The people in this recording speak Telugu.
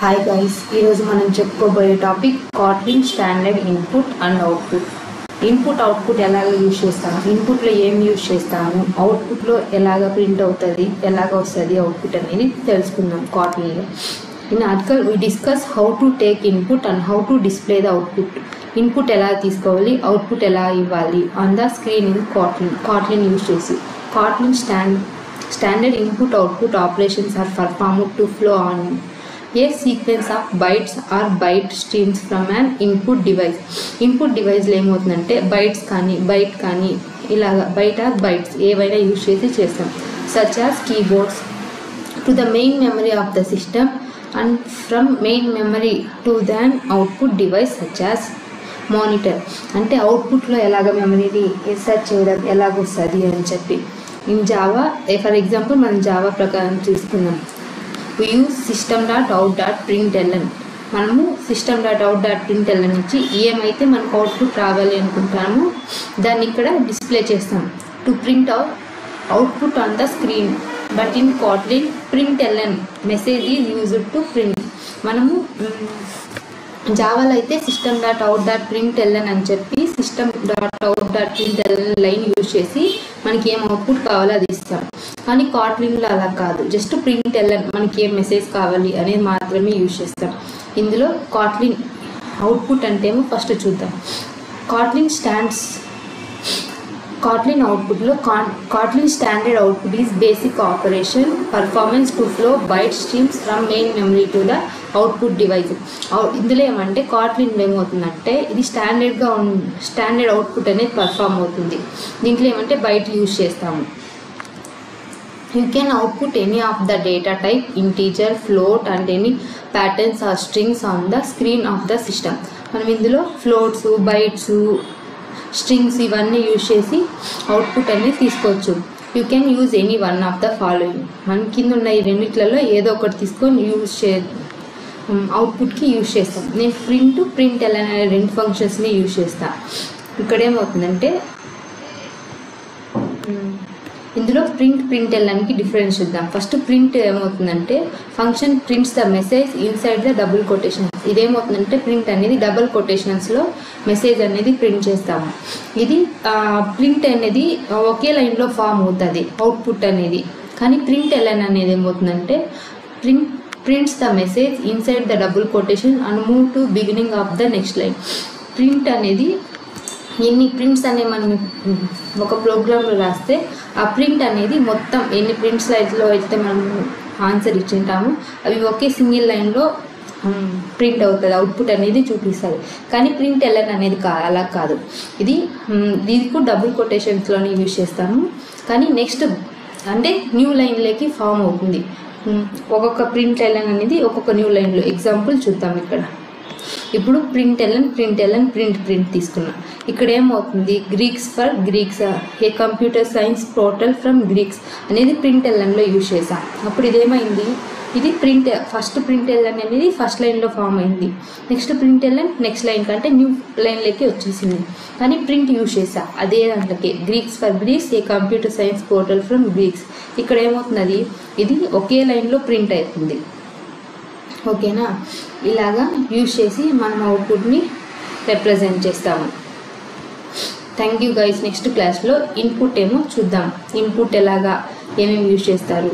హాయ్ గైస్, ఈరోజు మనం చెప్పుకోబోయే topic Kotlin standard input and output. Input output ఎలాగ యూజ్ చేస్తాము, ఇన్పుట్లో ఏం యూజ్ చేస్తాము, అవుట్పుట్లో ఎలాగ ప్రింట్ అవుతుంది, ఎలాగ వస్తుంది అవుట్పుట్ అనేది తెలుసుకుందాం కాట్లిన్లో. In article we discuss how to take input and how to display the output. Input ఎలా తీసుకోవాలి, అవుట్పుట్ ఎలా ఇవ్వాలి on the screen in Kotlin use చేసి. Kotlin standard input-output operations are performed to flow on a sequence of bytes or byte streams from an input device. Input device లో ఏమవుతుందంటే బైట్స్ కానీ బైట్ కానీ ఇలాగ బైట్ ఆర్ బైట్స్ ఏవైనా యూజ్ చేసి చేస్తాం. Such as keyboards to the main memory of the system and from main memory to then output device such as monitor. అంటే అవుట్పుట్లో ఎలాగ మెమరీని సెర్చ్ చేయడం ఎలాగొస్తుంది అని చెప్పి. ఇన్ జావా ఫర్ ఎగ్జాంపుల్ మనం జావా ప్రకారం చూసుకుందాం. we use system.out.println. మనము system.out.println నుంచి ఏమైతే మనకు అవుట్పుట్ రావాలి అనుకుంటామో దాన్ని ఇక్కడ డిస్ప్లే చేస్తాం to print output on the screen. But in Kotlin println message is used to print. మనము జావాలో అయితే system.out.println అని చెప్పి system.out.println లైన్ యూజ్ చేసి మనకి ఏం అవుట్పుట్ కావాలో అది ఇస్తాం. కానీ కాట్లిన్లో అలా కాదు, జస్ట్ println మనకి ఏం మెసేజ్ కావాలి అనేది మాత్రమే యూజ్ చేస్తాం. ఇందులో కాట్లిన్ అవుట్పుట్ అంటే ఏమో ఫస్ట్ చూద్దాం. కాట్లిన్ అవుట్పుట్లో Kotlin standard output is basic operation performance to flow byte streams from main memory to the output device. ఇందులో ఏమంటే కాట్లిన్లో ఏమవుతుందంటే ఇది స్టాండర్డ్ అవుట్పుట్ అనేది పర్ఫామ్ అవుతుంది. దీంట్లో ఏమంటే బైట్ యూజ్ చేస్తాము. You can output any of the data type, integer, float and any patterns or strings on the screen of the system. మనం ఇందులో ఫ్లోట్స్, బైట్స్, స్ట్రింగ్స్ ఇవన్నీ యూజ్ చేసి అవుట్పుట్ అనేది తీసుకోవచ్చు. You can use any one of the following. మన కింద ఉన్న ఈ రెండిట్లలో ఏదో ఒకటి తీసుకొని అవుట్పుట్కి యూజ్ చేస్తాం. నేను println అనే రెండు ఫంక్షన్స్ని యూజ్ చేస్తాను. ఇక్కడ ఏమవుతుందంటే ఇందులో printlnకి డిఫరెన్స్ చూద్దాం. ఫస్ట్ ప్రింట్ ఏమవుతుందంటే function prints the message inside the double quotations. ఇదేమవుతుందంటే ప్రింట్ అనేది డబుల్ కొటేషన్స్లో మెసేజ్ అనేది ప్రింట్ చేస్తాము. ఇది ప్రింట్ అనేది ఒకే లైన్లో ఫామ్ అవుతుంది అవుట్పుట్ అనేది. కానీ println అనేది ఏమవుతుందంటే prints the message inside the double quotation and move to beginning of the next line. Print అనేది ఎన్ని ప్రింట్స్ అనేవి మనం ఒక ప్రోగ్రాంలో రాస్తే ఆ ప్రింట్ అనేది మొత్తం ఎన్ని ప్రింట్ స్లైడ్స్లో అయితే మనం ఆన్సర్ ఇచ్చింటామో అవి ఒకే సింగిల్ లైన్లో ప్రింట్ అవుతుంది, అవుట్పుట్ అనేది చూపిస్తుంది. కానీ println అనేది అలా కాదు. ఇది కూడా డబుల్ కొటేషన్స్లోనే యూజ్ చేస్తాము. కానీ నెక్స్ట్ అంటే న్యూ లైన్లోకి ఫామ్ అవుతుంది. ఒక్కొక్క println అనేది ఒక్కొక్క న్యూ లైన్లో. ఎగ్జాంపుల్ చూద్దాం. ఇక్కడ ఇప్పుడు println ప్రింట్ తీసుకున్నాం. ఇక్కడ ఏమవుతుంది, Greeks for Greeks, A computer science portal from Greeks అనేది printlnలో యూజ్ చేసాం. అప్పుడు ఇదేమైంది, ఇది ఫస్ట్ println అనేది ఫస్ట్ లైన్లో ఫామ్ అయింది. నెక్స్ట్ println నెక్స్ట్ లైన్ కంటే న్యూ లైన్లోకి వచ్చేసింది. కానీ ప్రింట్ యూజ్ చేసా అదే దాంట్లోకి, Greeks for Greeks, A computer science portal from Greeks. ఇక్కడ ఏమవుతున్నది, ఇది ఒకే లైన్లో ప్రింట్ అవుతుంది. ఓకేనా, ఇలాగా యూజ్ చేసి మనం అవుట్పుట్ని రిప్రజెంట్ చేస్తాము. Thank you guys. నెక్స్ట్ క్లాస్లో ఇన్పుట్ ఏమో చూద్దాం. ఇన్పుట్ ఎలాగా ఏమేమి యూజ్ చేస్తారు.